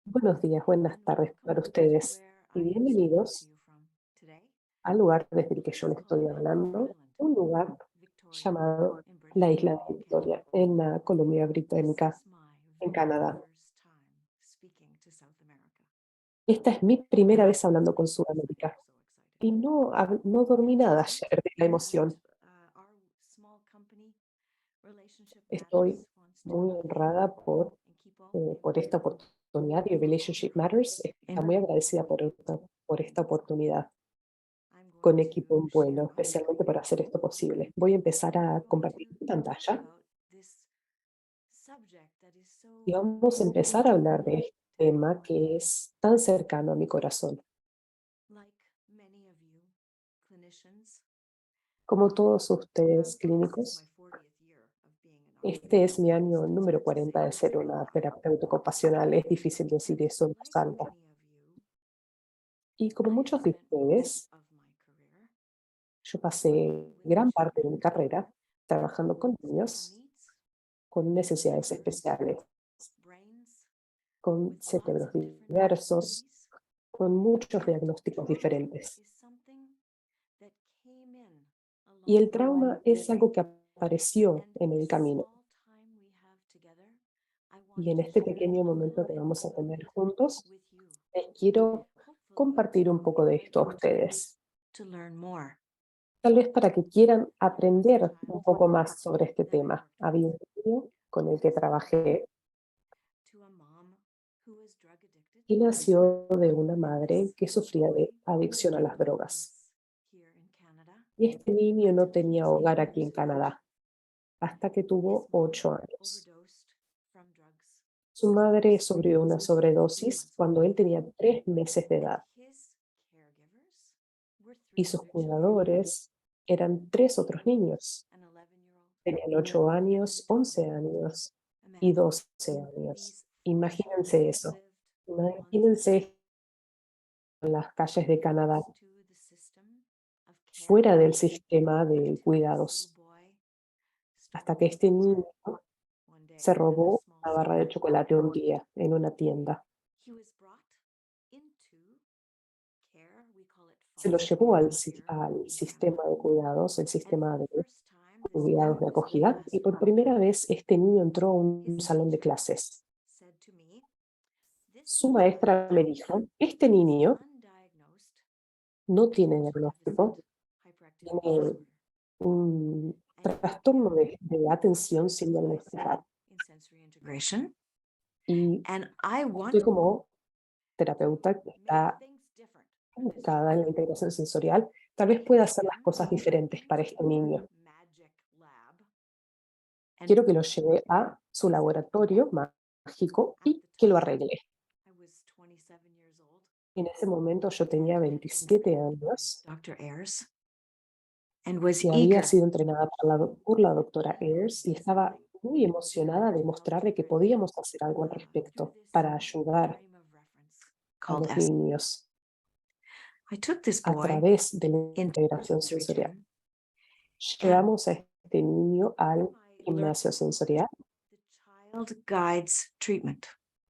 Buenos días, buenas tardes para ustedes y bienvenidos al lugar desde el que yo les estoy hablando, un lugar llamado la Isla de Victoria, en la Columbia Británica, en Canadá. Esta es mi primera vez hablando con Sudamérica y no dormí nada ayer de la emoción. Estoy muy honrada por esta oportunidad y Relationship Matters está muy agradecida por esta oportunidad con Equipo en Vuelo, especialmente para hacer esto posible. Voy a empezar a compartir mi pantalla y vamos a empezar a hablar de este tema que es tan cercano a mi corazón. Como todos ustedes clínicos, este es mi año número 40 de ser una terapeuta ocupacional. Es difícil decir eso en voz alta. Y como muchos de ustedes, yo pasé gran parte de mi carrera trabajando con niños con necesidades especiales, con cerebros diversos, con muchos diagnósticos diferentes. Y el trauma es algo que apareció en el camino. Y en este pequeño momento que vamos a tener juntos, les quiero compartir un poco de esto a ustedes. Tal vez para que quieran aprender un poco más sobre este tema. Había un niño con el que trabajé y nació de una madre que sufría de adicción a las drogas. Y este niño no tenía hogar aquí en Canadá hasta que tuvo 8 años. Su madre sufrió una sobredosis cuando él tenía 3 meses de edad y sus cuidadores eran 3 otros niños. Tenían 8 años, 11 años y 12 años. Imagínense eso. Imagínense en las calles de Canadá, fuera del sistema de cuidados, hasta que este niño se robó una barra de chocolate un día en una tienda. Se lo llevó al sistema de cuidados, el sistema de cuidados de acogida, y por primera vez este niño entró a un salón de clases. Su maestra le dijo, este niño no tiene diagnóstico, tiene un trastorno de atención sin diagnosticar. Y usted como terapeuta que está enfocada en la integración sensorial, tal vez pueda hacer las cosas diferentes para este niño. Quiero que lo lleve a su laboratorio mágico y que lo arregle. En ese momento yo tenía 27 años y había sido entrenada por la doctora Ayers y estaba muy emocionada de mostrarle que podíamos hacer algo al respecto para ayudar a los niños a través de la integración sensorial. Llevamos a este niño al gimnasio sensorial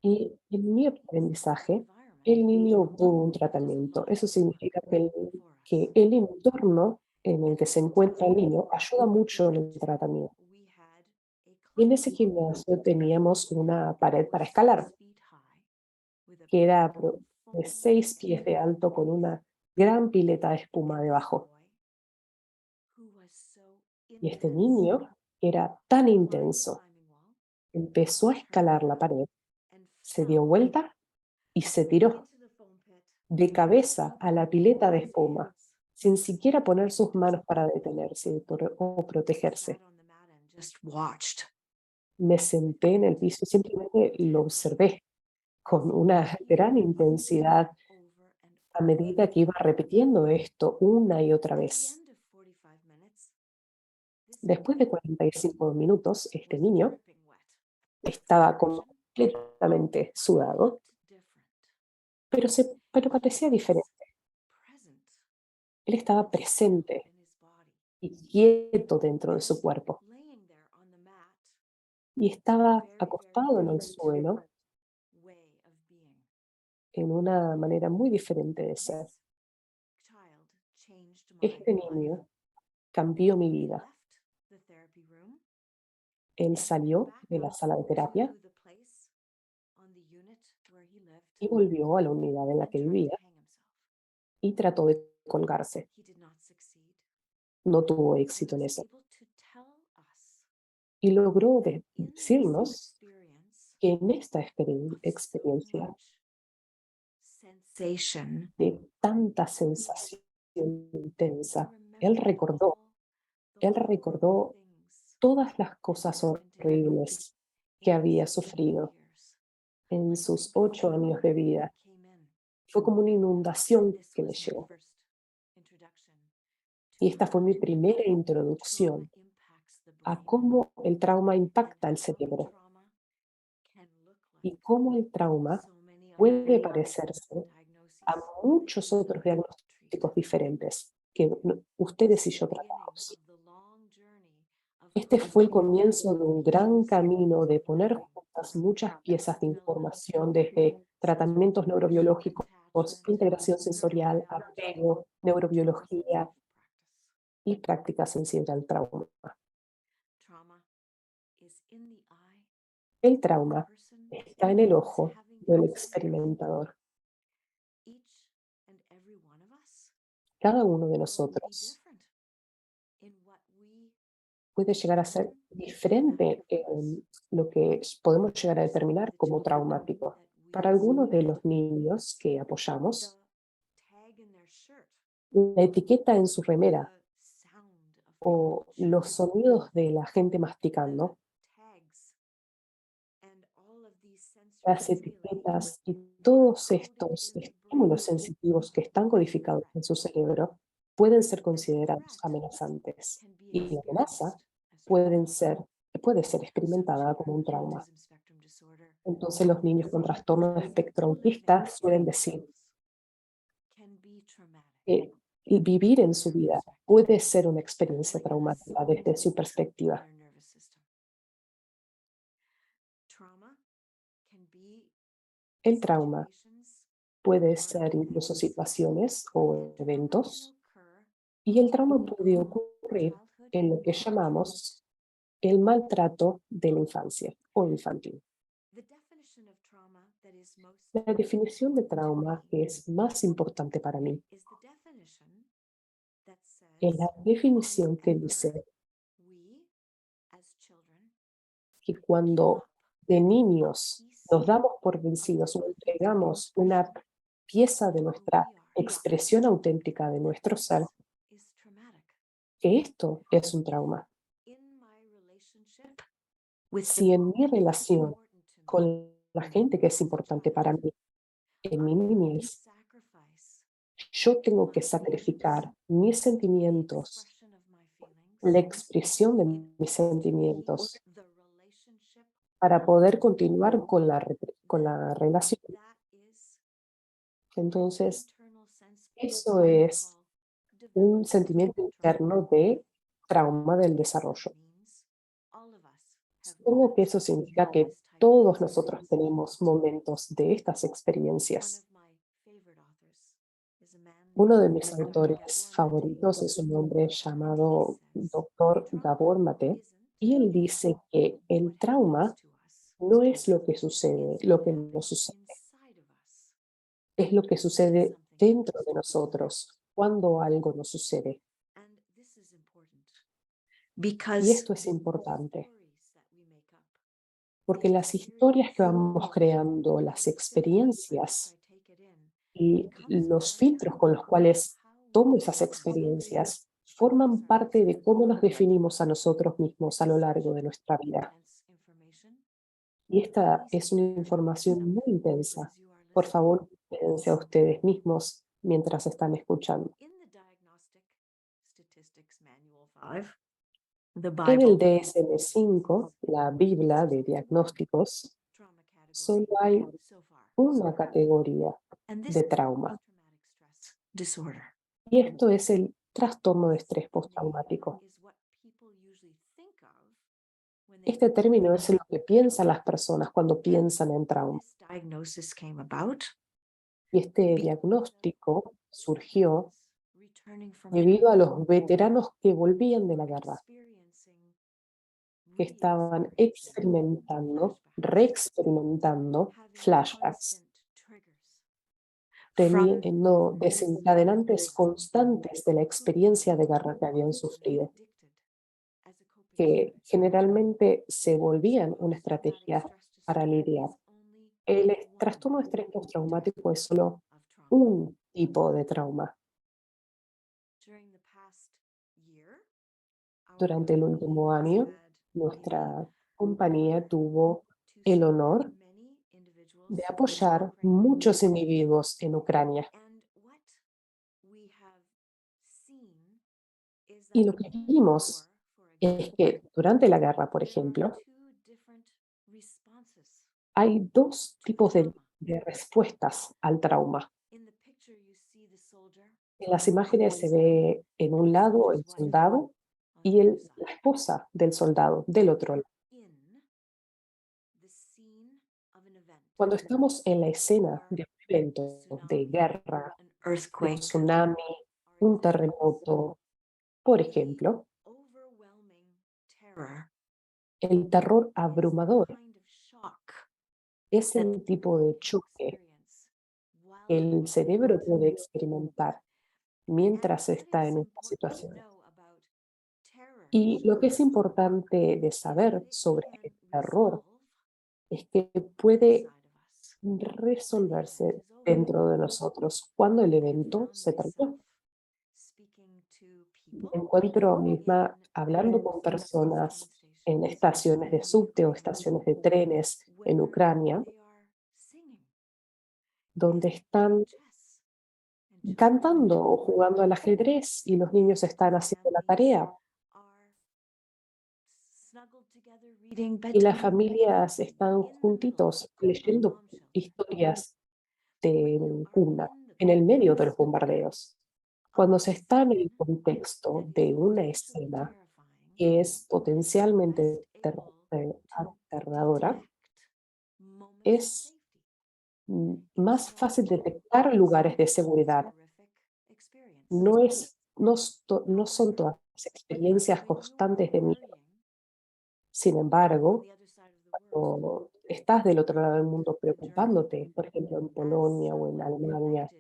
y en mi aprendizaje, el niño obtuvo un tratamiento. Eso significa que el entorno en el que se encuentra el niño ayuda mucho en el tratamiento. Y en ese gimnasio teníamos una pared para escalar, que era de 6 pies de alto con una gran pileta de espuma debajo. Y este niño era tan intenso, empezó a escalar la pared, se dio vuelta y se tiró de cabeza a la pileta de espuma, sin siquiera poner sus manos para detenerse o protegerse. Me senté en el piso y simplemente lo observé con una gran intensidad a medida que iba repitiendo esto una y otra vez. Después de 45 minutos, este niño estaba completamente sudado, pero parecía diferente. Él estaba presente y quieto dentro de su cuerpo. Y estaba acostado en el suelo, en una manera muy diferente de ser. Este niño cambió mi vida. Él salió de la sala de terapia y volvió a la unidad en la que vivía y trató de colgarse. No tuvo éxito en eso. Y logró decirnos que en esta experiencia de tanta sensación intensa, él recordó todas las cosas horribles que había sufrido en sus 8 años de vida. Fue como una inundación que le llegó. Y esta fue mi primera introducción a cómo el trauma impacta el cerebro y cómo el trauma puede parecerse a muchos otros diagnósticos diferentes que ustedes y yo tratamos. Este fue el comienzo de un gran camino de poner juntas muchas piezas de información, desde tratamientos neurobiológicos, integración sensorial, apego, neurobiología y práctica sensible al trauma. El trauma está en el ojo del experimentador. Cada uno de nosotros puede llegar a ser diferente en lo que podemos llegar a determinar como traumático. Para algunos de los niños que apoyamos, la etiqueta en su remera o los sonidos de la gente masticando, las etiquetas y todos estos estímulos sensitivos que están codificados en su cerebro pueden ser considerados amenazantes. Y la amenaza pueden ser, puede ser experimentada como un trauma. Entonces los niños con trastorno de espectro autista suelen decir que vivir en su vida puede ser una experiencia traumática desde su perspectiva. El trauma puede ser incluso situaciones o eventos, y el trauma puede ocurrir en lo que llamamos el maltrato de la infancia o infantil. La definición de trauma que es más importante para mí es la definición que dice que cuando de niños nos damos por vencidos o entregamos una pieza de nuestra expresión auténtica de nuestro ser, que esto es un trauma. Si en mi relación con la gente que es importante para mí, en mi niñez, yo tengo que sacrificar mis sentimientos, la expresión de mis sentimientos, para poder continuar con la relación. Entonces, eso es un sentimiento interno de trauma del desarrollo. Supongo que eso significa que todos nosotros tenemos momentos de estas experiencias. Uno de mis autores favoritos es un hombre llamado Dr. Gabor Mate, y él dice que el trauma no es lo que sucede, lo que nos sucede, es lo que sucede dentro de nosotros cuando algo nos sucede. Y esto es importante, porque las historias que vamos creando, las experiencias y los filtros con los cuales tomo esas experiencias forman parte de cómo nos definimos a nosotros mismos a lo largo de nuestra vida. Y esta es una información muy intensa. Por favor, quédense a ustedes mismos mientras están escuchando. En el DSM-5, la Biblia de diagnósticos, solo hay una categoría de trauma, y esto es el trastorno de estrés postraumático. Este término es en lo que piensan las personas cuando piensan en trauma. Y este diagnóstico surgió debido a los veteranos que volvían de la guerra, que estaban experimentando, reexperimentando flashbacks, teniendo desencadenantes constantes de la experiencia de guerra que habían sufrido, que generalmente se volvían una estrategia para lidiar. Trastorno de estrés postraumático es solo un tipo de trauma. Durante el último año, nuestra compañía tuvo el honor de apoyar muchos individuos en Ucrania. Y lo que vimos es que durante la guerra, por ejemplo, hay dos tipos de respuestas al trauma. En las imágenes se ve en un lado el soldado y la esposa del soldado del otro lado. Cuando estamos en la escena de un evento de guerra, un tsunami, un terremoto, por ejemplo, el terror abrumador es el tipo de choque que el cerebro puede experimentar mientras está en esta situación. Y lo que es importante de saber sobre el terror es que puede resolverse dentro de nosotros cuando el evento se terminó. Me encuentro misma hablando con personas en estaciones de subte o estaciones de trenes en Ucrania, donde están cantando o jugando al ajedrez y los niños están haciendo la tarea y las familias están juntitos leyendo historias de cuna en el medio de los bombardeos. Cuando se está en el contexto de una escena que es potencialmente aterradora, es más fácil detectar lugares de seguridad. No son todas las experiencias constantes de miedo. Sin embargo, cuando estás del otro lado del mundo preocupándote, por ejemplo, en Polonia o en Alemania,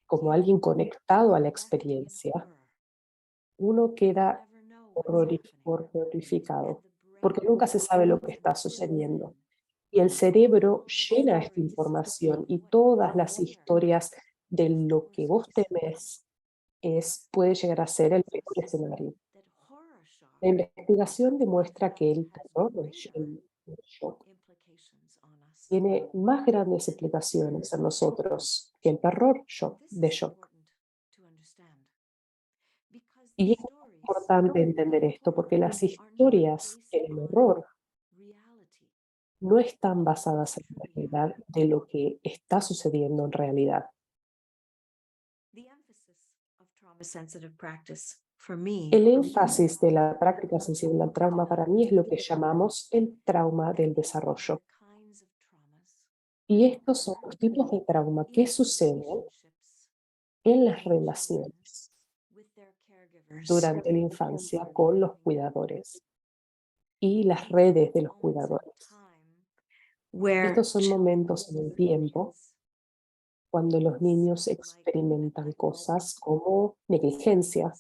como alguien conectado a la experiencia, uno queda horrificado, porque nunca se sabe lo que está sucediendo. Y el cerebro llena esta información y todas las historias de lo que vos temes puede llegar a ser el peor escenario. La investigación demuestra que el terror, el shock, tiene más grandes implicaciones en nosotros que el terror de shock. Y es importante entender esto porque las historias en el horror no están basadas en la realidad de lo que está sucediendo en realidad. El énfasis de la práctica sensible al trauma para mí es lo que llamamos el trauma del desarrollo. Y estos son los tipos de trauma que suceden en las relaciones durante la infancia con los cuidadores y las redes de los cuidadores. Estos son momentos en el tiempo cuando los niños experimentan cosas como negligencia,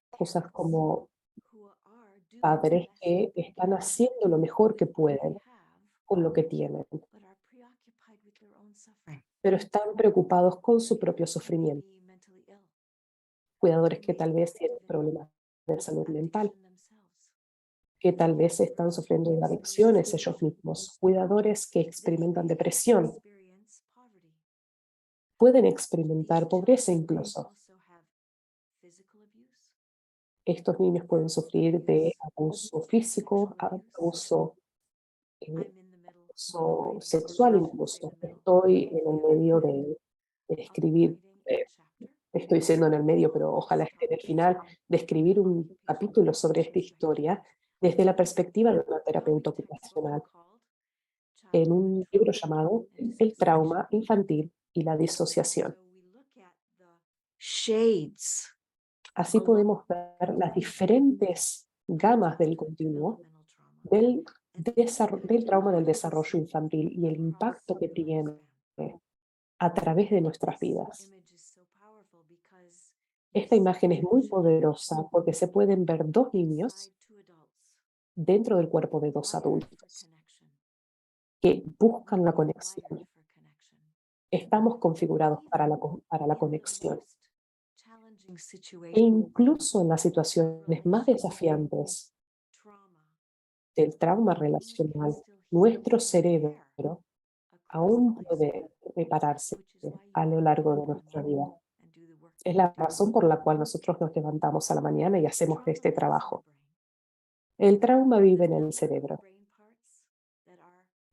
cosas como padres que están haciendo lo mejor que pueden con lo que tienen, pero están preocupados con su propio sufrimiento. Cuidadores que tal vez tienen problemas de salud mental, que tal vez están sufriendo de adicciones ellos mismos, cuidadores que experimentan depresión, pueden experimentar pobreza incluso. Estos niños pueden sufrir de abuso físico, eh, abuso sexual incluso. Estoy en el medio de escribir, estoy siendo en el medio, pero ojalá esté en el final, de escribir un capítulo sobre esta historia desde la perspectiva de una terapeuta ocupacional. en un libro llamado El trauma infantil y la disociación. Shades Así podemos ver las diferentes gamas del continuo del trauma del desarrollo infantil y el impacto que tiene a través de nuestras vidas. Esta imagen es muy poderosa porque se pueden ver dos niños dentro del cuerpo de dos adultos que buscan la conexión. Estamos configurados para la conexión. E incluso en las situaciones más desafiantes del trauma relacional, nuestro cerebro aún puede prepararse a lo largo de nuestra vida. Es la razón por la cual nosotros nos levantamos a la mañana y hacemos este trabajo. El trauma vive en el cerebro.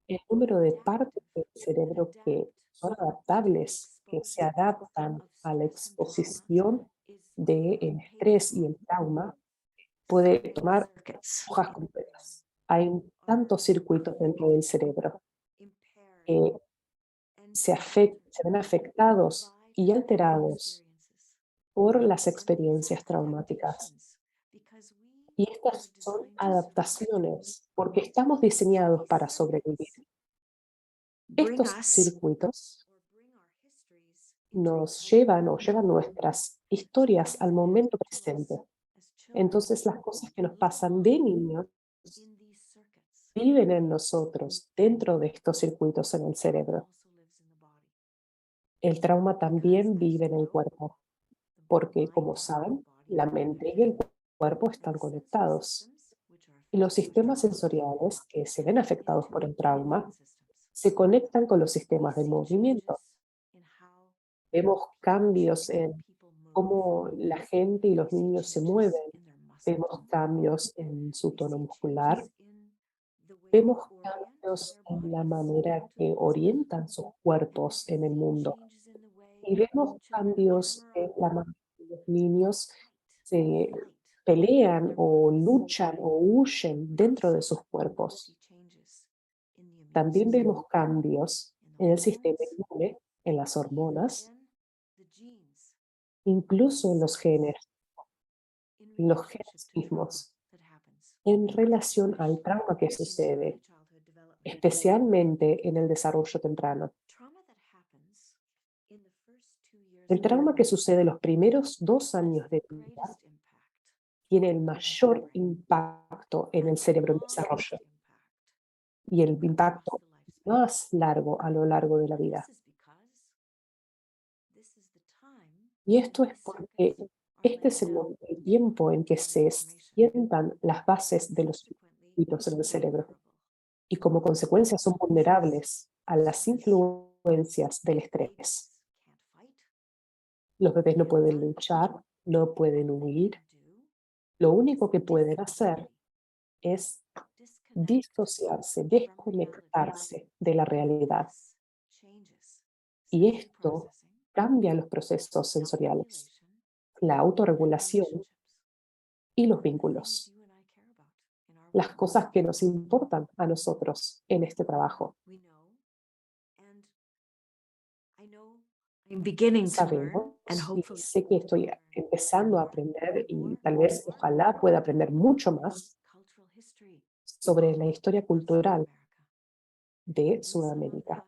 El número de partes del cerebro que son adaptables, que se adaptan a la exposición del estrés y el trauma, puede tomar hojas completas. Hay tantos circuitos dentro del cerebro que se ven afectados y alterados por las experiencias traumáticas. Y estas son adaptaciones, porque estamos diseñados para sobrevivir. Estos circuitos nos llevan o llevan nuestras historias al momento presente. Entonces, las cosas que nos pasan de niños viven en nosotros, dentro de estos circuitos en el cerebro. El trauma también vive en el cuerpo, porque, como saben, la mente y el cuerpo están conectados. Y los sistemas sensoriales que se ven afectados por el trauma se conectan con los sistemas de movimiento. Vemos cambios en cómo la gente y los niños se mueven, vemos cambios en su tono muscular, vemos cambios en la manera que orientan sus cuerpos en el mundo y vemos cambios en la manera que los niños se pelean o luchan o huyen dentro de sus cuerpos. También vemos cambios en el sistema inmune, en las hormonas, incluso en los genes mismos, en relación al trauma que sucede, especialmente en el desarrollo temprano. El trauma que sucede los primeros 2 años de vida tiene el mayor impacto en el cerebro en desarrollo y el impacto más largo a lo largo de la vida. Y esto es porque este es el tiempo en que se sientan las bases de los circuitos en el cerebro y como consecuencia son vulnerables a las influencias del estrés. Los bebés no pueden luchar, no pueden huir. Lo único que pueden hacer es disociarse, desconectarse de la realidad. Y esto cambia los procesos sensoriales, la autorregulación y los vínculos, las cosas que nos importan a nosotros en este trabajo. Sabemos, y sé que estoy empezando a aprender y tal vez, ojalá pueda aprender mucho más sobre la historia cultural de Sudamérica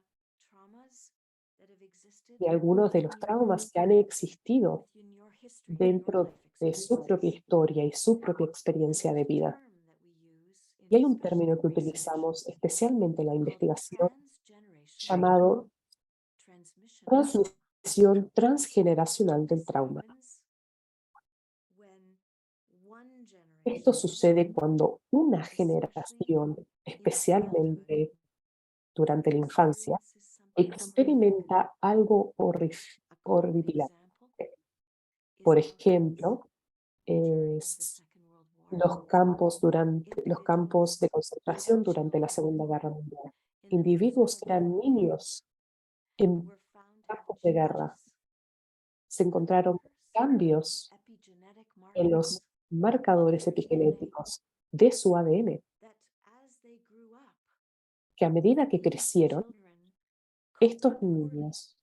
y algunos de los traumas que han existido dentro de su propia historia y su propia experiencia de vida. Y hay un término que utilizamos especialmente en la investigación llamado transmisión transgeneracional del trauma. Esto sucede cuando una generación, especialmente durante la infancia, experimenta algo horripilante. Por ejemplo, es los campos de concentración durante la Segunda Guerra Mundial. Individuos que eran niños en campos de guerra se encontraron cambios en los marcadores epigenéticos de su ADN que a medida que crecieron, estos niños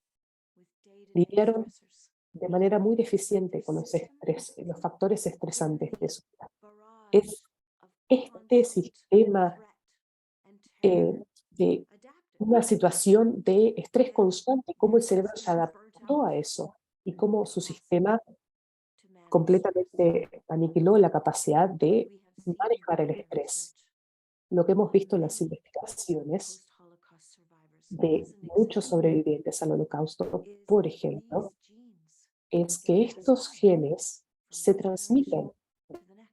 lidiaron de manera muy deficiente con los factores estresantes de su vida. Es este sistema de una situación de estrés constante, cómo el cerebro se adaptó a eso y cómo su sistema completamente aniquiló la capacidad de manejar el estrés. Lo que hemos visto en las investigaciones de muchos sobrevivientes al Holocausto, por ejemplo, es que estos genes se transmiten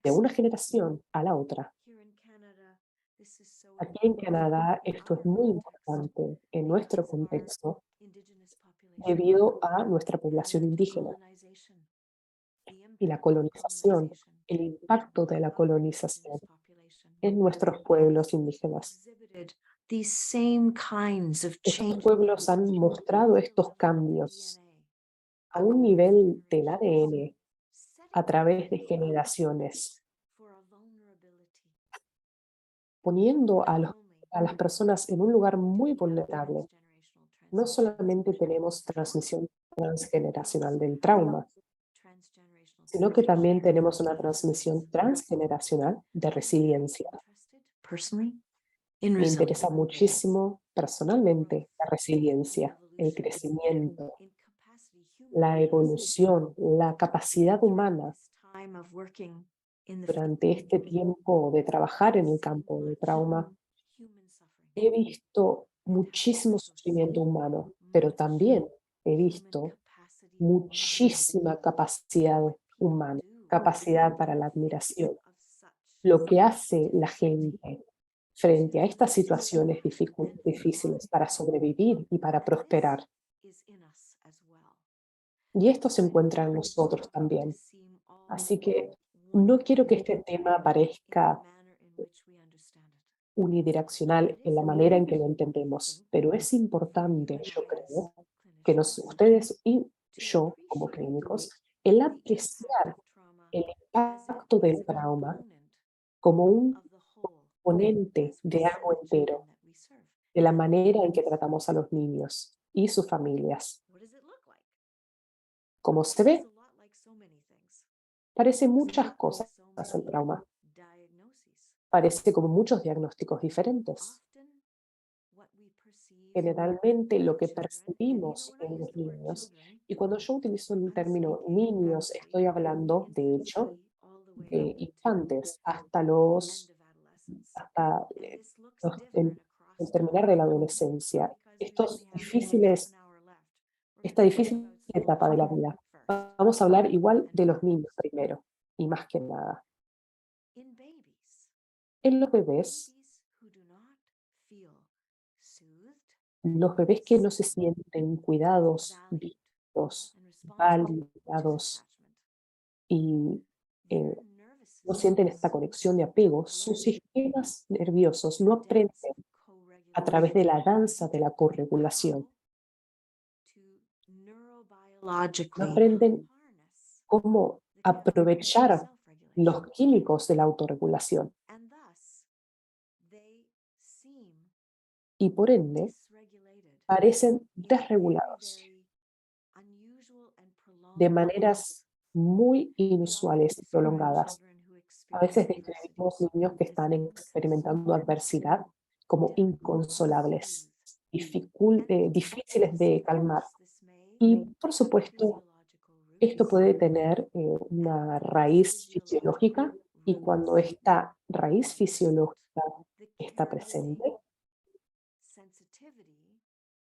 de una generación a la otra. Aquí en Canadá esto es muy importante en nuestro contexto debido a nuestra población indígena y la colonización, el impacto de la colonización en nuestros pueblos indígenas. Estos pueblos han mostrado estos cambios a un nivel del ADN a través de generaciones, poniendo a las personas en un lugar muy vulnerable. No solamente tenemos transmisión transgeneracional del trauma, sino que también tenemos una transmisión transgeneracional de resiliencia. Me interesa muchísimo personalmente la resiliencia, el crecimiento, la evolución, la capacidad humana durante este tiempo de trabajar en el campo del trauma. He visto muchísimo sufrimiento humano, pero también he visto muchísima capacidad humana, capacidad para la admiración. Lo que hace la gente frente a estas situaciones difíciles para sobrevivir y para prosperar. Y esto se encuentra en nosotros también. Así que no quiero que este tema parezca unidireccional en la manera en que lo entendemos, pero es importante, yo creo, que ustedes y yo, como clínicos, el apreciar el impacto del trauma como un componente de algo entero, de la manera en que tratamos a los niños y sus familias. Como se ve, parece muchas cosas el trauma, parece como muchos diagnósticos diferentes. Generalmente lo que percibimos en los niños, y cuando yo utilizo el término niños, estoy hablando, de hecho, de infantes hasta el terminar de la adolescencia, esta difícil etapa de la vida. Vamos a hablar igual de los niños primero, y más que nada. En los bebés que no se sienten cuidados, vistos, validados y no sienten esta conexión de apego, sus sistemas nerviosos no aprenden a través de la danza de la corregulación, no aprenden cómo aprovechar los químicos de la autorregulación y por ende parecen desregulados de maneras muy inusuales y prolongadas. A veces describimos niños que están experimentando adversidad como inconsolables, difíciles de calmar. Y por supuesto, esto puede tener una raíz fisiológica y cuando esta raíz fisiológica está presente,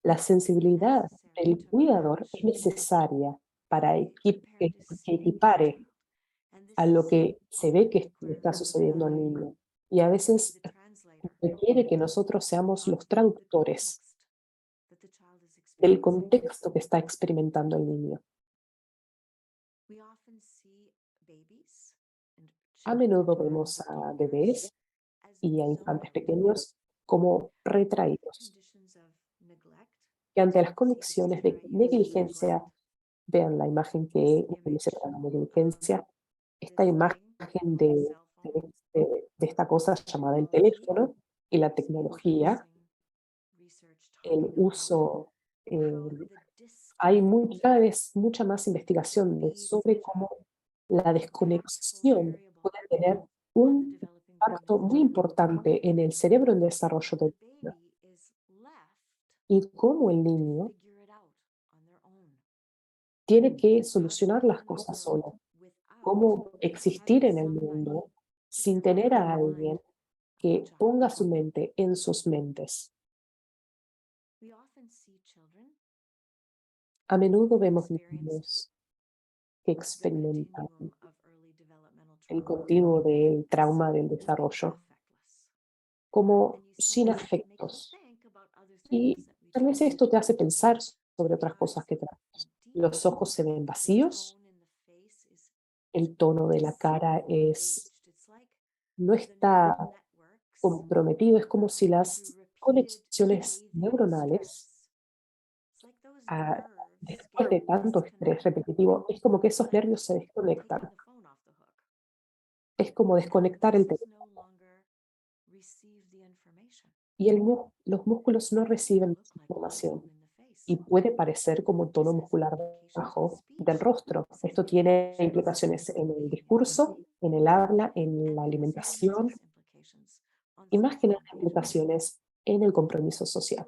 la sensibilidad del cuidador es necesaria para que equipare a lo que se ve que le está sucediendo al niño. Y a veces requiere que nosotros seamos los traductores del contexto que está experimentando el niño. A menudo vemos a bebés y a infantes pequeños como retraídos, que ante las condiciones de negligencia, vean la imagen que utilice para la negligencia, esta imagen de esta cosa llamada el teléfono y la tecnología, el uso, eh, hay cada vez mucha más investigación sobre cómo la desconexión puede tener un impacto muy importante en el cerebro en desarrollo del niño y cómo el niño tiene que solucionar las cosas solo, cómo existir en el mundo sin tener a alguien que ponga su mente en sus mentes. A menudo vemos niños que experimentan el continuo del trauma del desarrollo como sin afectos. Y tal vez esto te hace pensar sobre otras cosas que traes. Los ojos se ven vacíos, el tono de la cara no está comprometido, es como si las conexiones neuronales, ah, después de tanto estrés repetitivo, es como que esos nervios se desconectan. Es como desconectar el teléfono y los músculos no reciben esa información y puede parecer como un tono muscular bajo del rostro. Esto tiene implicaciones en el discurso, en el habla, en la alimentación y más que nada implicaciones en el compromiso social.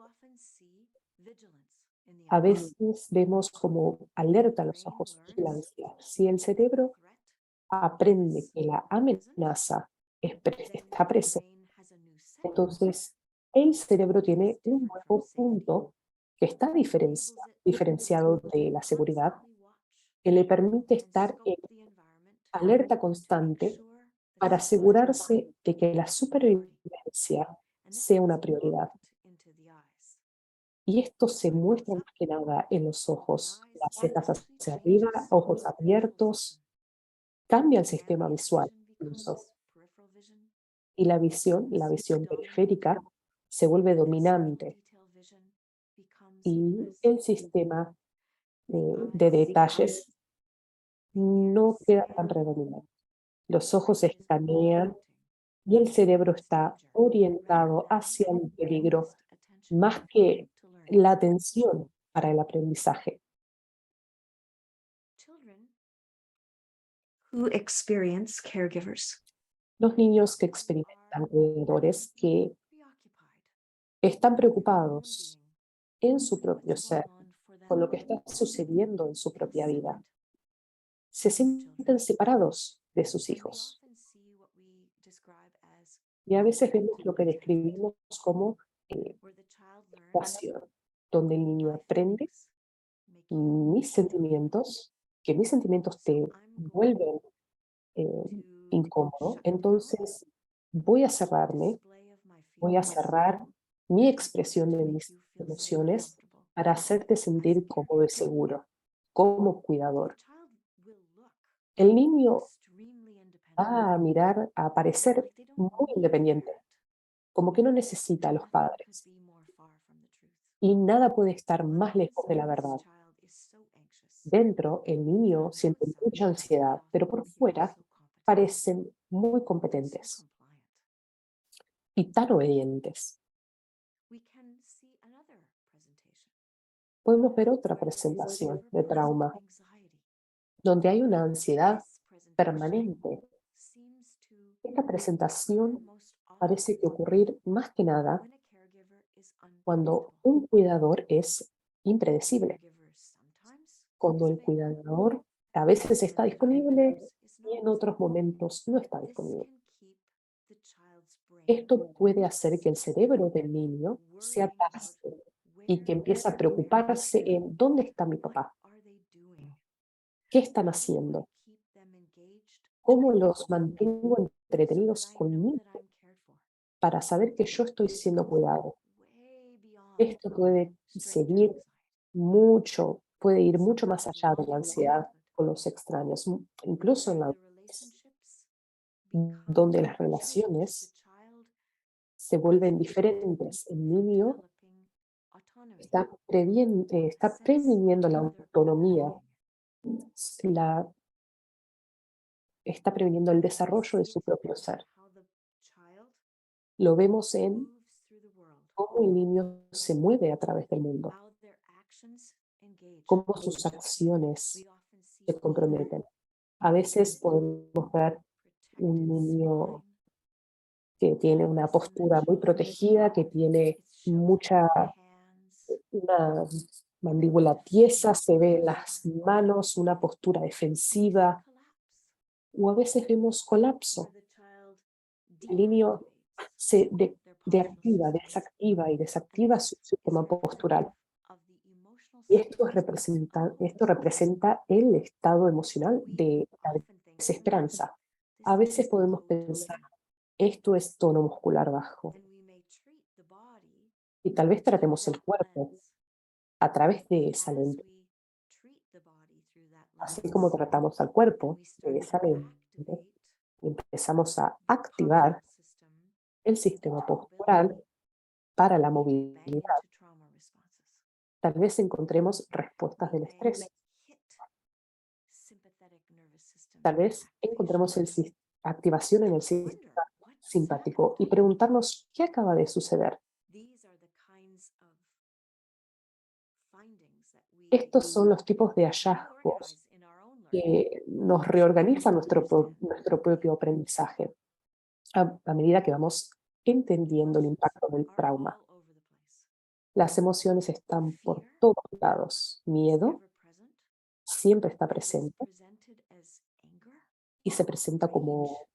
A veces vemos como alerta a los ojos, vigilancia. Si el cerebro aprende que la amenaza está presente, entonces el cerebro tiene un nuevo punto que está diferenciado de la seguridad, que le permite estar en alerta constante para asegurarse de que la supervivencia sea una prioridad. Y esto se muestra más que nada en los ojos, las cejas hacia arriba, ojos abiertos, cambia el sistema visual incluso. Y la visión periférica, se vuelve dominante y el sistema de detalles no queda tan predominante. Los ojos escanean y el cerebro está orientado hacia el peligro más que la atención para el aprendizaje. Who experience caregivers Los niños que experimentan cuidadores que están preocupados en su propio ser, con lo que está sucediendo en su propia vida, se sienten separados de sus hijos. Y a veces vemos lo que describimos como eh, espacio donde el niño aprende mis sentimientos, que mis sentimientos te vuelven eh, incómodo, entonces voy a cerrarme, voy a cerrar mi expresión de mis emociones para hacerte sentir cómodo y seguro, como cuidador. El niño va a mirar, a parecer muy independiente, como que no necesita a los padres. Y nada puede estar más lejos de la verdad. Dentro, el niño siente mucha ansiedad, pero por fuera parecen muy competentes y tan obedientes. Podemos ver otra presentación de trauma, donde hay una ansiedad permanente. Esta presentación parece que ocurrir más que nada cuando un cuidador es impredecible, cuando el cuidador a veces está disponible y en otros momentos no está disponible. Esto puede hacer que el cerebro del niño se atasque y que empiece a preocuparse en dónde está mi papá, qué están haciendo, cómo los mantengo entretenidos conmigo para saber que yo estoy siendo cuidado. Esto puede ir mucho más allá de la ansiedad con los extraños, incluso en la adultez, donde las relaciones se vuelven diferentes. El niño está previniendo la autonomía, la, está previniendo el desarrollo de su propio ser. Lo vemos en cómo el niño se mueve a través del mundo, how their actions engage. cómo sus acciones We often se see comprometen. A veces podemos ver un protected niño spine. que tiene una On the postura muy protegida, que tiene it's showing mucha, hands, una mandíbula tiesa, se ve las manos, una postura defensiva, collapse, o a veces vemos where colapso. the child El niño deactivates se their postural systems. desactiva y And desactiva this su is sistema reflective postural. of the emotional Y state esto of representa el estado emocional we de la often think, desesperanza. this A veces is podemos low pensar, tone, esto es tono muscular bajo, and we may treat the body y tal vez through tratemos that el cuerpo lens. a través de And esa as lente, we treat the body through that así como lens, tratamos al and cuerpo we de start to esa lente, activate y empezamos a the postural activar system el into sistema postural mobility, para la we can bang movilidad. into trauma responses. Tal vez encontremos respuestas We del may estrés, hit sympathetic nervous system tal vez activation encontremos activación en and el sistema wonder what's simpático y happened. preguntarnos qué acaba de suceder. These are the kinds of findings that we Estos son los tipos de hallazgos reorganize in our own learning que nos as we begin reorganizan to understand nuestro propio aprendizaje a medida que vamos entendiendo el emotions impacto del are trauma. all over the place. Las emociones están por Fear todos lados. is Miedo ever present siempre está and is presente presented as anger, y se presenta rage, como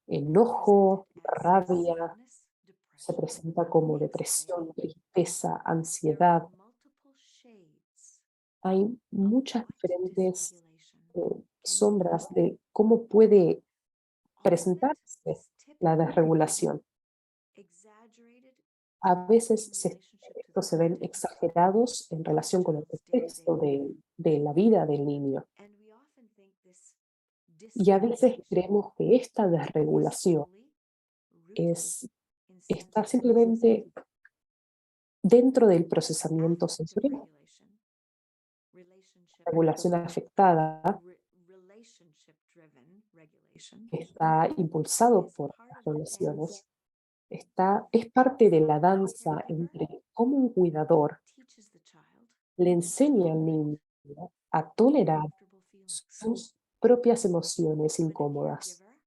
presented enojo, as rabia, sadness, se depression, presenta como depresión, anxiety. tristeza, There are ansiedad. multiple shades Hay of muchas what diferentes dysregulation can sombras mean. de cómo puede All of it presentarse is la typically desregulación. exaggerated A veces in relation to the estos se ven context exagerados en of the relación con el child's day-to-day contexto life. de la vida del niño. And we often think this Y a veces dysregulation creemos que esta is desregulación solely rooted es, in está sensory simplemente processing. dentro del This procesamiento affective sensorial, regulation, relationship, regulación afectada, relationship driven regulation que está impulsado is por part las of the dance relaciones, es parte de la from a danza caregiver entre cómo un cuidador teaches the child le to enseña al tolerate niño a tolerar uncomfortable feelings. sus propias emociones When a incómodas. caregiver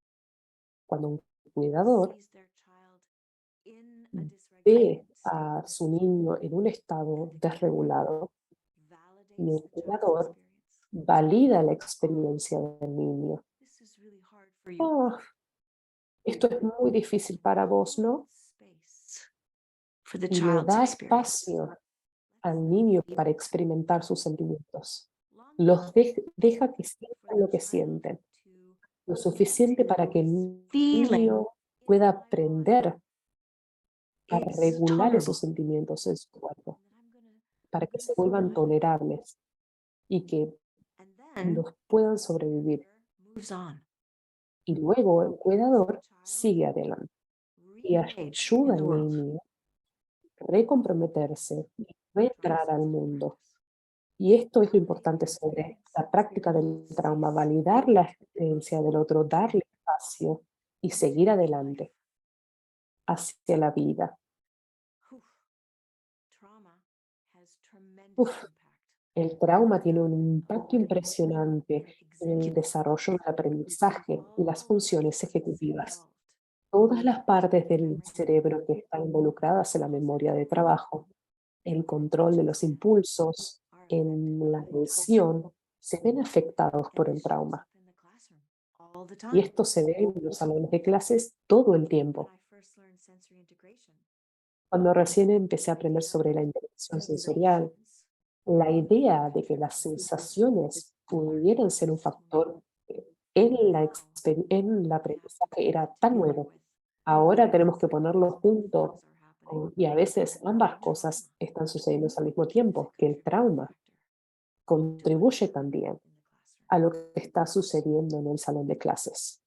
Cuando un cuidador sees their child in a ve dysregulated state a su niño en un and estado the caregiver desregulado y validates el the child's cuidador experience. valida la Oh, experiencia del niño. this is really hard for you. Oh, esto es muy difícil para vos, ¿no? Space for the Y le child's da experience. espacio Let's al them niño feel para experimentar sus sentimientos. long Los enough deja que for sientan the lo que child sienten, to lo suficiente para que el feeling niño in pueda my body aprender a is regular esos tolerable. sentimientos en su cuerpo, And then para I'm que gonna se vuelvan survive. tolerables y que And then los puedan sobrevivir. moves on, Y luego el lets the cuidador child sigue adelante y re-engage ayuda in the al world. niño a recomprometerse y Trauma reentrar al sensitive mundo. practice. Y esto es lo Validate importante their sobre experience. la práctica del trauma, validar la experiencia del otro, darle espacio y seguir Continue life. adelante hacia la vida. Whew. Trauma has tremendous Uf, impact el on trauma the tiene un development of impacto impresionante en el executive desarrollo del aprendizaje y las all funciones parts ejecutivas. involved Todas las partes in del memory, cerebro que están involucradas en la memoria de trabajo, el control de los impulsos, are affected en la atención, se ven afectados and por el this shows trauma. up in the classroom all the Y time. esto se ve en los salones de clases todo el When tiempo. I first learned sensory integration, Cuando recién empecé a the aprender idea sobre la that integración sensorial, sensations la idea de que could las be sensaciones pudieran ser un to me factor en now en el we have to aprendizaje put era that tan together nuevo. with Ahora tenemos que things ponerlo junto are happening y a veces ambas trauma cosas están sucediendo al mismo is a tiempo, que el contributing trauma factor to what's contribuye happening también in the classroom. a lo que está sucediendo en el salón de clases.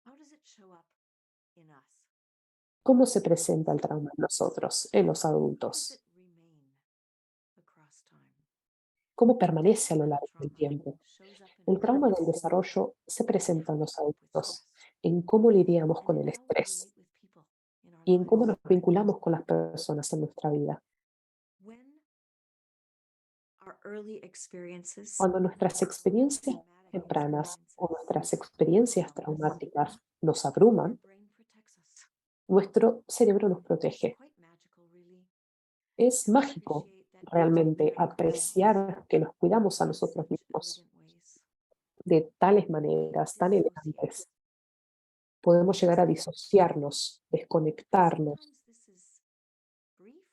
How does it show up in us? ¿Cómo se presenta el trauma en nosotros, en los How does adultos? it remain across time? ¿Có permanece a lo Developmental largo del trauma tiempo? shows up in El us trauma del desarrollo se in presenta how en we los cope with adultos, stress en cómo lidiamos and con in el how we estrés relate with people in our y en cómo nos vinculamos con las personas en nuestra vida. When our early experiences Cuando nuestras experiencias traumatic tempranas o experiences nuestras experiencias overwhelm us, traumáticas nos our abruman, brain protects us. nuestro cerebro nos It's protege. quite magical, really, Es to mágico appreciate that realmente caring for ourselves apreciar que nos cuidamos a in nosotros such mismos elegant ways. de tales maneras tan Dissociate. elegantes. Podemos llegar a Some- disociarnos, desconectarnos, Sometimes this is brief,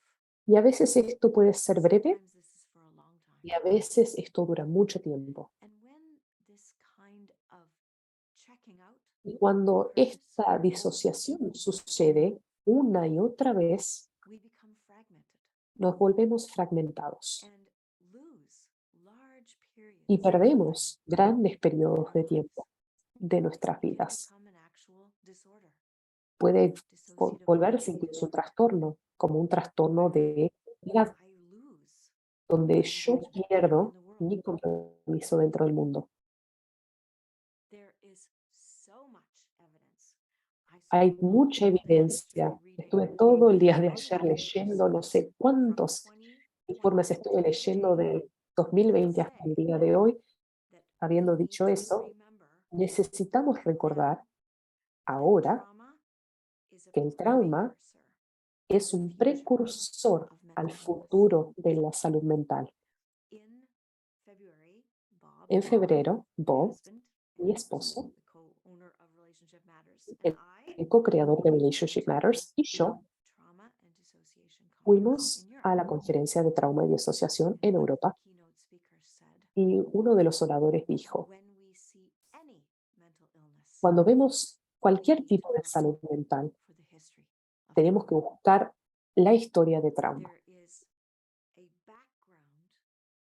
y a veces esto puede ser breve sometimes this is for a long y time. a veces esto dura mucho tiempo. And when this kind of checking out Y cuando occurs, esta disociación sucede una y otra vez, we become fragmented nos volvemos fragmentados and lose large y periods of perdemos time grandes in periodos our de lives. tiempo de nuestras It can vidas. become an actual disorder, Puede dissociative volverse identity incluso un disorder, trastorno, como un trastorno where de identidad, I lose donde my yo engagement in pierdo the world. mi compromiso dentro del mundo. There is so much evidence. I Hay spent mucha all day evidencia. yesterday Estuve reading todo el día de thousands ayer of papers leyendo, no sé from cuántos 2020 informes estuve to leyendo today del that 2020 hasta el say día de hoy. that Habiendo we need dicho to eso, remember necesitamos recordar now that ahora trauma is a que el trauma precursor es to the un future precursor of al mental illness. futuro de la salud mental. In February, Bob, En febrero, my Bob, husband mi and esposo, the co-owner of Relationship Matters, and el, I el co-creador de Relationship went to Matters, y the yo Trauma and Dissociation Conference fuimos in Europe. a la conferencia de trauma y disociación en And one of Europa, the keynote speakers said, y uno de los oradores dijo: when we see any mental illness, cuando vemos we cualquier need to tipo de look salud mental, for the history of tenemos que trauma. buscar la historia de trauma, There is a background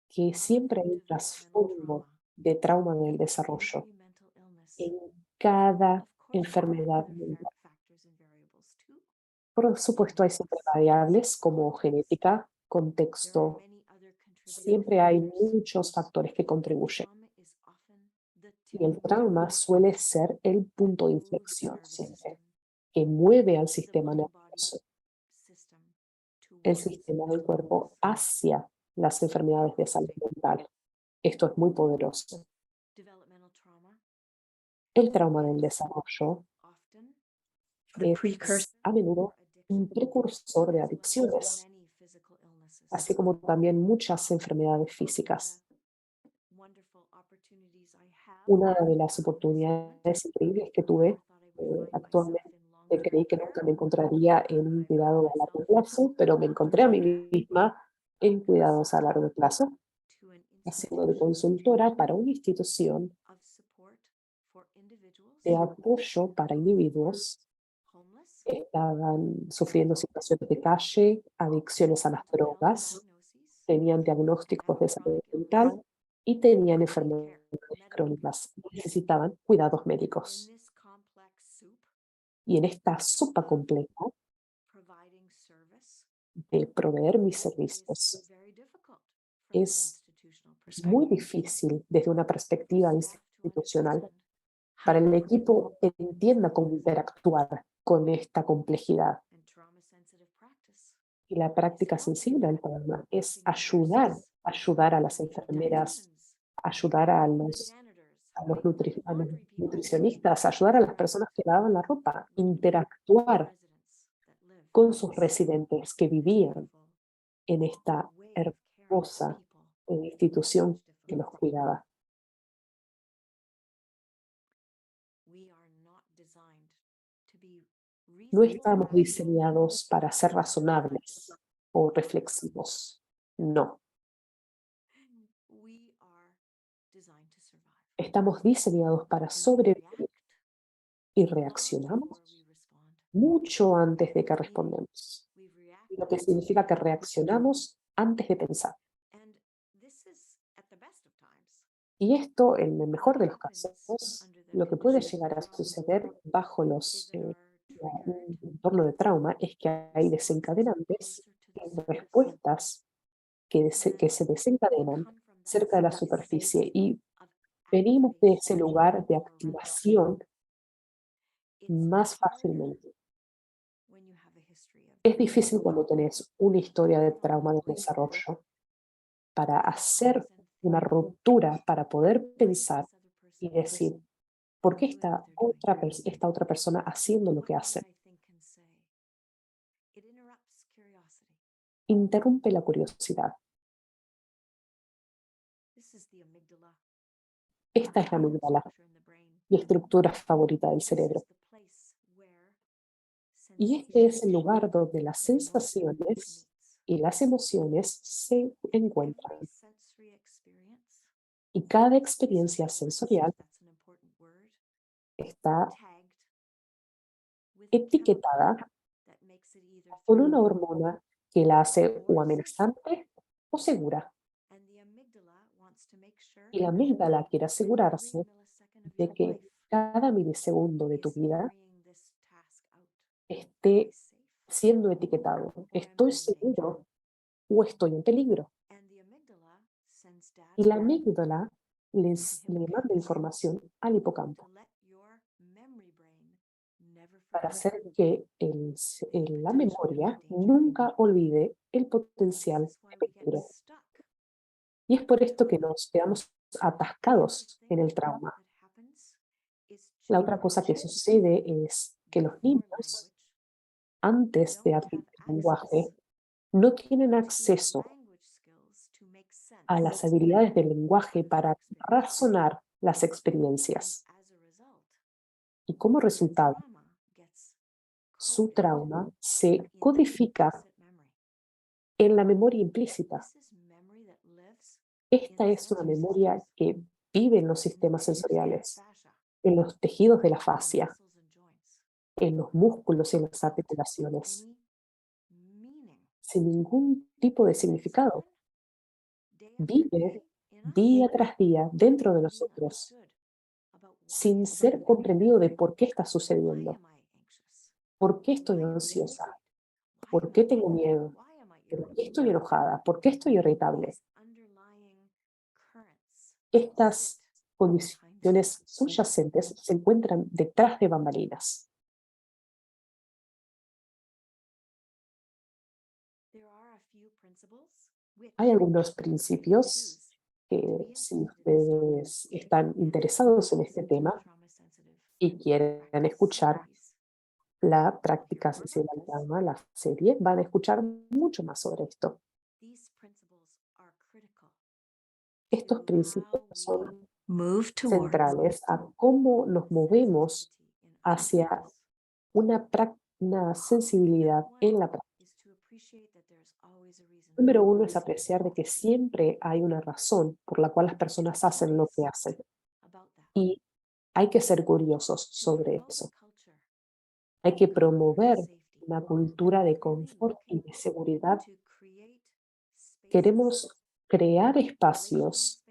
que of siempre hay un developmental trasfondo trauma de trauma del in desarrollo every mental illness. en cada Of course, there are enfermedad other mental. factors and variables too. Por supuesto, hay siempre variables como genética, There are contexto. many other contributing Siempre hay factors. muchos factores que contribuyen. Trauma is often the Y el tipping trauma point suele ser el that punto de moves the inflexión nervous siempre, system, que mueve al the sistema mind-body nervioso, system el towards sistema del mental cuerpo, illness. hacia las enfermedades de salud mental. Esto es muy poderoso. Developmental trauma El trauma del is desarrollo often The precursor. es a menudo un precursor de as well as adicciones, many physical illnesses. así como también muchas enfermedades físicas. Wonderful opportunities I have Una de las in this moment. oportunidades increíbles que tuve Never thought I would find myself actualmente, in long-term creí que nunca care, me encontraría en un but I found cuidado a myself largo plazo, pero me encontré a mí misma en cuidados a largo plazo, to an haciendo de institution consultora para una institución of support for individuals de apoyo para individuos homeless, que estaban sufriendo situaciones de calle, adicciones a las mental health drogas, diagnoses, tenían and diagnósticos de have salud chronic illness mental y tenían that need enfermedades care, medical care. crónicas. Necesitaban cuidados In médicos. this complex soup, Y en esta sopa compleja providing service de proveer mis is servicios very difficult from an es institutional muy perspective. difícil desde una perspectiva Staff to institucional understand para how el equipo que entienda cómo interactuar con esta complejidad. and trauma-sensitive practice Y la práctica sensible del trauma es ayudar a las enfermeras, ayudar a a los nutricionistas, ayudar a las personas que lavan la ropa, interactuar con sus residentes que vivían en esta hermosa institución que los cuidaba. No estamos diseñados para ser razonables o reflexivos. No. Estamos diseñados para sobrevivir y reaccionamos mucho antes de que respondemos. Lo que significa que reaccionamos antes de pensar. Y esto, en el mejor de los casos, lo que puede llegar a suceder bajo un entorno de trauma es que hay desencadenantes, respuestas que se desencadenan cerca de la superficie y venimos de ese lugar de activación más fácilmente Es difícil cuando tenés una historia de trauma de desarrollo para hacer una ruptura, para poder pensar y decir, ¿por qué esta otra persona haciendo lo que hace? Interrumpe la curiosidad. Esta es la amígdala, mi estructura favorita del cerebro. Y este es el lugar donde las sensaciones y las emociones se encuentran. Y cada experiencia sensorial está etiquetada con una hormona que la hace o amenazante o segura. Y la amígdala quiere asegurarse de que cada milisegundo de tu vida esté siendo etiquetado. ¿Estoy seguro o estoy en peligro? Y la amígdala le manda información al hipocampo para hacer que la memoria nunca olvide el potencial de peligro. Y es por esto que nos quedamos atascados en el trauma. La otra cosa que sucede es que los niños, antes de adquirir lenguaje, no tienen acceso a las habilidades del lenguaje para razonar las experiencias. Y como resultado, su trauma se codifica en la memoria implícita. Esta es una memoria que vive en los sistemas sensoriales, en los tejidos de la fascia, en los músculos y en las articulaciones, sin ningún tipo de significado. Vive día tras día dentro de nosotros, sin ser comprendido de por qué está sucediendo, por qué estoy ansiosa, por qué tengo miedo, por qué estoy enojada, por qué estoy irritable. Estas condiciones subyacentes se encuentran detrás de bambalinas. Hay algunos principios que, si ustedes están interesados en este tema y quieren escuchar la práctica sensible al trauma, la serie, van a escuchar mucho más sobre esto. Estos principios son Move towards centrales a cómo nos movemos hacia una sensibilidad en la práctica. Número uno es apreciar de que siempre hay una razón por la cual las personas hacen lo que hacen y hay que ser curiosos sobre eso. Hay que promover una cultura de confort y de seguridad. Queremos crear espacios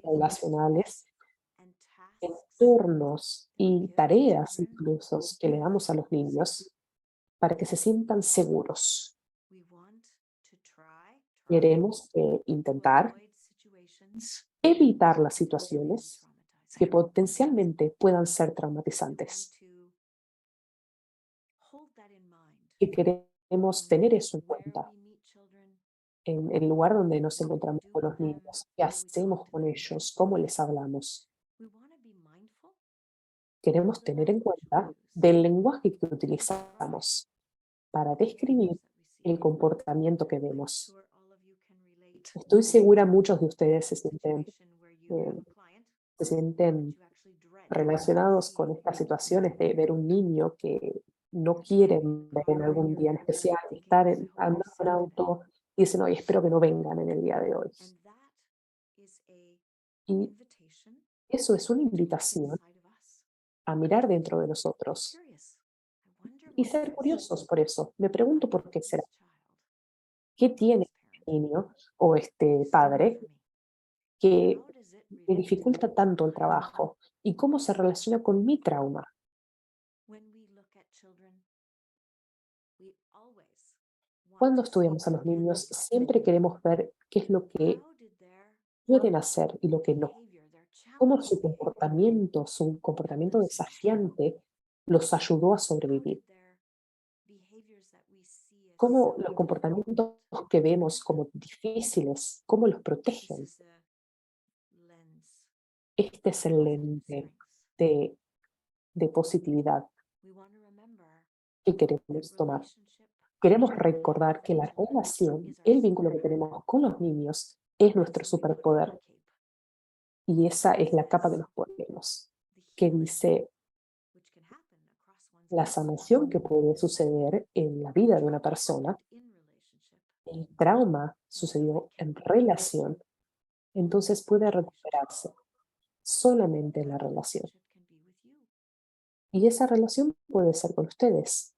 relacionales, entornos y tareas incluso que le damos a los niños para que se sientan seguros. Queremos intentar evitar las situaciones que potencialmente puedan ser traumatizantes. Y queremos tener eso en cuenta en el lugar donde nos encontramos con los niños. ¿Qué hacemos con ellos? ¿Cómo les hablamos? Queremos tener en cuenta del lenguaje que utilizamos para describir el comportamiento que vemos. Estoy segura muchos de ustedes eh, se sienten relacionados con estas situaciones de ver un niño que no quieren ver en algún día en especial, estar andando en auto y dicen, oye, espero que no vengan en el día de hoy. Y eso es una invitación a mirar dentro de nosotros y ser curiosos por eso. Me pregunto por qué será. ¿Qué tiene este niño o este padre que le dificulta tanto el trabajo? ¿Y cómo se relaciona con mi trauma? Cuando estudiamos a los niños, siempre queremos ver qué es lo que pueden hacer y lo que no. Cómo su comportamiento desafiante los ayudó a sobrevivir. cómo los comportamientos que vemos como difíciles, cómo los protegen. Este es el lente de, de positividad que queremos tomar. Queremos recordar que la relación, el vínculo que tenemos con los niños, es nuestro superpoder. Y esa es la capa que nos ponemos, que dice la sanación que puede suceder en la vida de una persona. El trauma sucedió en relación, entonces puede recuperarse solamente en la relación. Y esa relación puede ser con ustedes.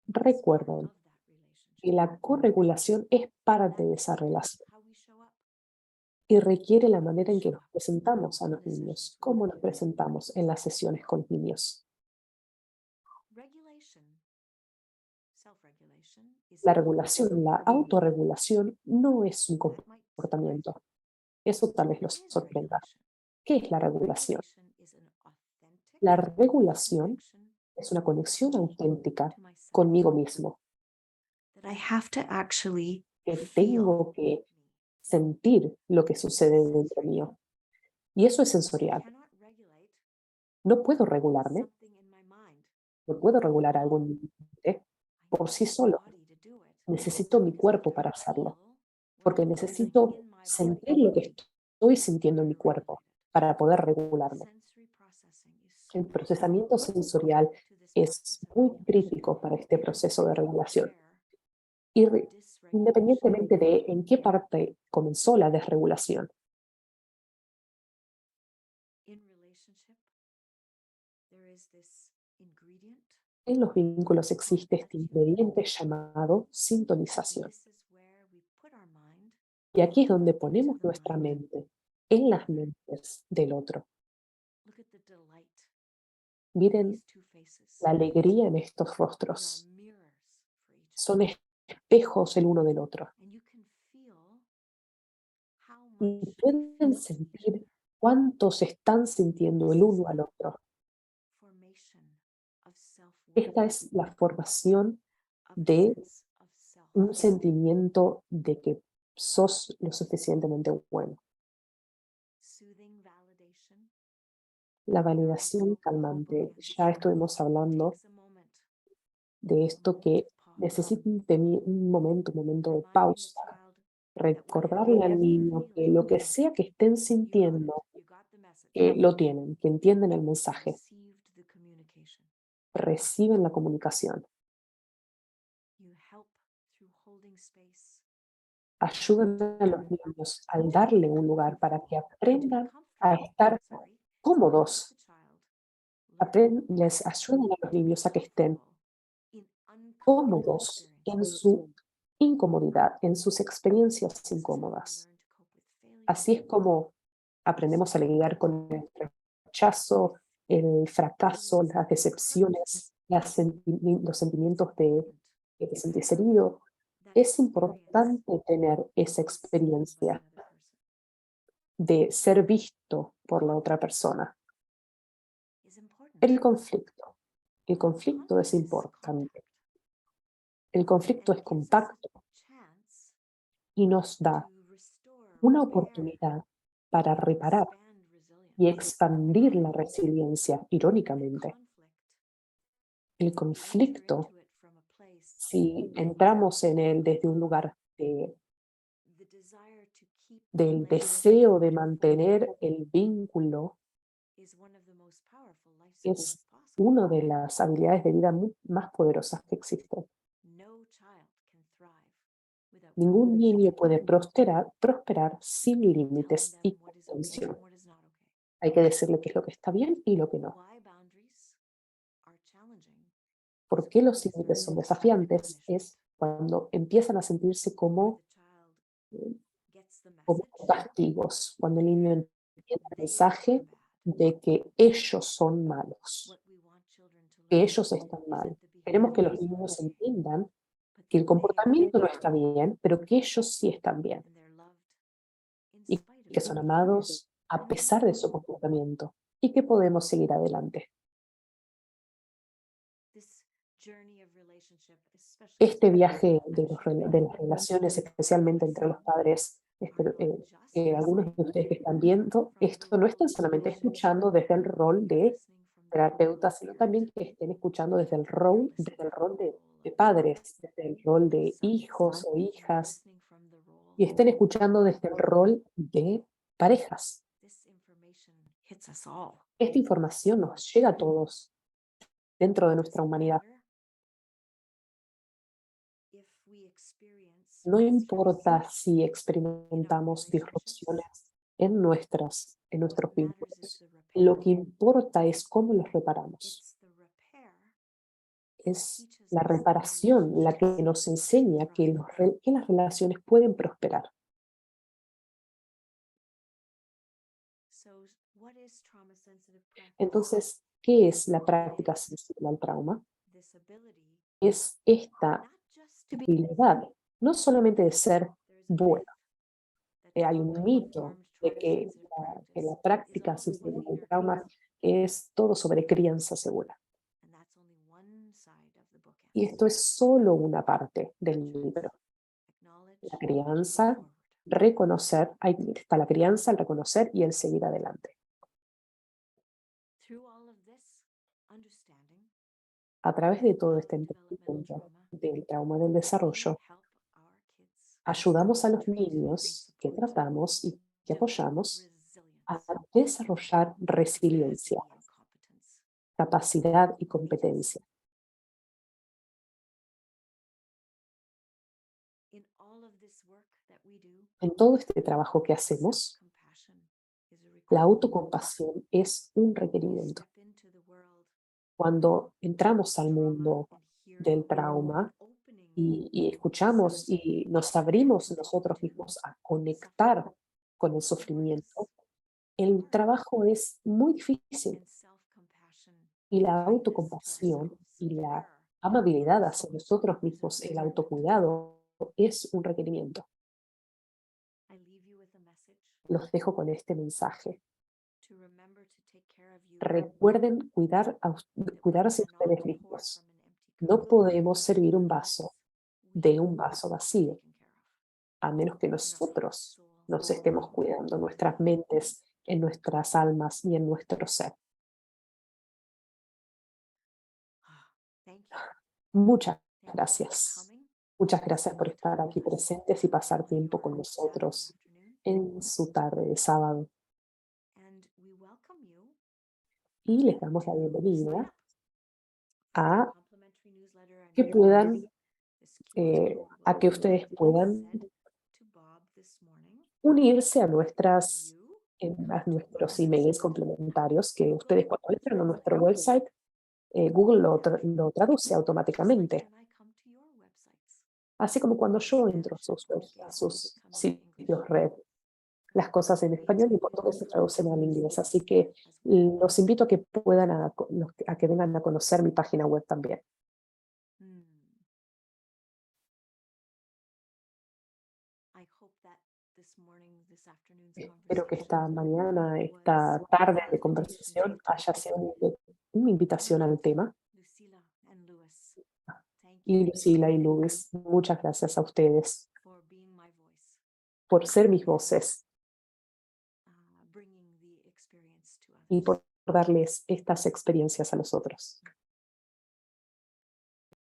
Recuerden que la corregulación es parte de esa relación y requiere la manera en que nos presentamos a los niños, cómo nos presentamos en las sesiones con niños. La regulación, la autorregulación no es un comportamiento. Eso tal vez los sorprenda. ¿Qué es la regulación? La regulación es una conexión auténtica conmigo mismo, que tengo que sentir lo que sucede dentro mío. Y eso es sensorial. No puedo regularme, no puedo regular algo en mi mente por sí solo. Necesito mi cuerpo para hacerlo, porque necesito sentir lo que estoy sintiendo en mi cuerpo para poder regularme. El procesamiento sensorial es muy crítico para este proceso de regulación. Y independientemente de en qué parte comenzó la desregulación, en los vínculos existe este ingrediente llamado sintonización. Y aquí es donde ponemos nuestra mente, en las mentes del otro. Miren la alegría en estos rostros. Son espejos el uno del otro. Y pueden sentir cuánto se están sintiendo el uno al otro. Esta es la formación de un sentimiento de que sos lo suficientemente bueno. La validación calmante. Ya estuvimos hablando de esto que necesita un momento de pausa. Recordarle al niño que lo que sea que estén sintiendo, que lo tienen, que entienden el mensaje, reciben la comunicación, ayudan a los niños al darle un lugar para que aprendan a estar cómodos. Les ayudan a los niños a que estén cómodos en su incomodidad, en sus experiencias incómodas. Así es como aprendemos a lidiar con el rechazo, el fracaso, las decepciones, los sentimientos de sentirse herido. Es importante tener esa experiencia de ser visto por la otra persona. El conflicto. El conflicto es importante. El conflicto es contacto y nos da una oportunidad para reparar y expandir la resiliencia, irónicamente. El conflicto, si entramos en él desde un lugar del deseo de mantener el vínculo, es una de las habilidades de vida más poderosas que existen. Ningún niño puede prosperar sin límites y contención. Hay que decirle qué es lo que está bien y lo que no. ¿Por qué los límites son desafiantes? Es cuando empiezan a sentirse eh, como castigos, cuando el niño entiende el mensaje de que ellos son malos, que ellos están mal. Queremos que los niños entiendan que el comportamiento no está bien, pero que ellos sí están bien y que son amados a pesar de su comportamiento. y que podemos seguir adelante. This journey of relationship, especially Este between viaje de, children de las and relaciones, parents, especialmente entre los padres, espero, algunos de ustedes que están viendo, esto no están solamente escuchando desde el rol de terapeuta, sino también que estén escuchando desde el rol de padres, desde el rol de hijos o hijas, y estén escuchando desde el rol de parejas. this information hits us all. Esta información nos llega a todos dentro de nuestra humanidad. If we experience No distress importa si in our experimentamos relationships, disrupciones en nuestros what matters is vínculos. the repair. Lo que importa es cómo los reparamos. It's the repair Es teaches la us that reparación la que relationships nos enseña que, que las relaciones pueden prosperar. So, what is trauma sensitive practice? Entonces, ¿qué es la práctica sensible al trauma? This ability Es esta not just to be habilidad, no solamente de ser there's a buena. myth that Hay un mito trauma-informed de que trauma-sensitive que la practice is práctica all sensible about al inner trauma trauma, es todo sobre crianza segura. and that's only one side of the bookend. Y esto es solo una parte del libro. Acknowledge, La crianza, forward. reconocer, ahí está la crianza, el reconocer y el seguir adelante. Through all of this understanding A través de todo of este developmental entendimiento trauma, del trauma del we desarrollo, help our kids ayudamos a los treat niños and que support, tratamos y que develop apoyamos a resilience, desarrollar resiliencia, capacity, and competence. capacidad y competencia. In all of this work that we do, En todo este trabajo que hacemos, self-compassion is a la requirement. autocompasión es un requerimiento. Step into the world Cuando entramos al of trauma mundo and hear del trauma opening y escuchamos y nos abrimos nosotros mismos a conectar con el sufrimiento, el trabajo es muy difícil and self-compassion, y la kindness to autocompasión ourselves, y la care amabilidad hacia nosotros mismos, el autocuidado, es un requerimiento. I leave you with a message Los dejo con este mensaje. to remember to take care of you. Recuerden cuidarse That we ustedes cannot pour mismos. from an empty No cup podemos servir un unless vaso we de un are vaso vacío, taken care of a menos que in our nosotros soul. nos estemos cuidando nuestras mentes, en nuestras almas y en nuestro ser. Thank you. Muchas Thank you for gracias. coming. Muchas gracias por estar aquí presentes y pasar tiempo con nosotros en su tarde de sábado. And we welcome you Y les damos la to sign bienvenida up a for the complimentary newsletter and que get puedan, this QR a que code. ustedes Like I puedan said to Bob this morning, unirse a you a nuestros emails complementarios que ustedes cuando entran a nuestro translate website, Google lo traduce automáticamente. when I come to your websites. Así como cuando yo entro a a sus sitios red, las cosas en español y portugués se traducen al inglés. Así que los invito a que puedan a que vengan a conocer mi página web también. Hmm. I hope that this morning, this afternoon's Espero que esta conversation mañana, esta was tarde an de invitation to conversación the haya topic. sido una invitación al tema. Lucila and Louis, thank Y you Lucila y Luis, muchas gracias a ustedes for being my voice, por ser mis voces bringing the experience to y others. por darles estas experiencias a los otros.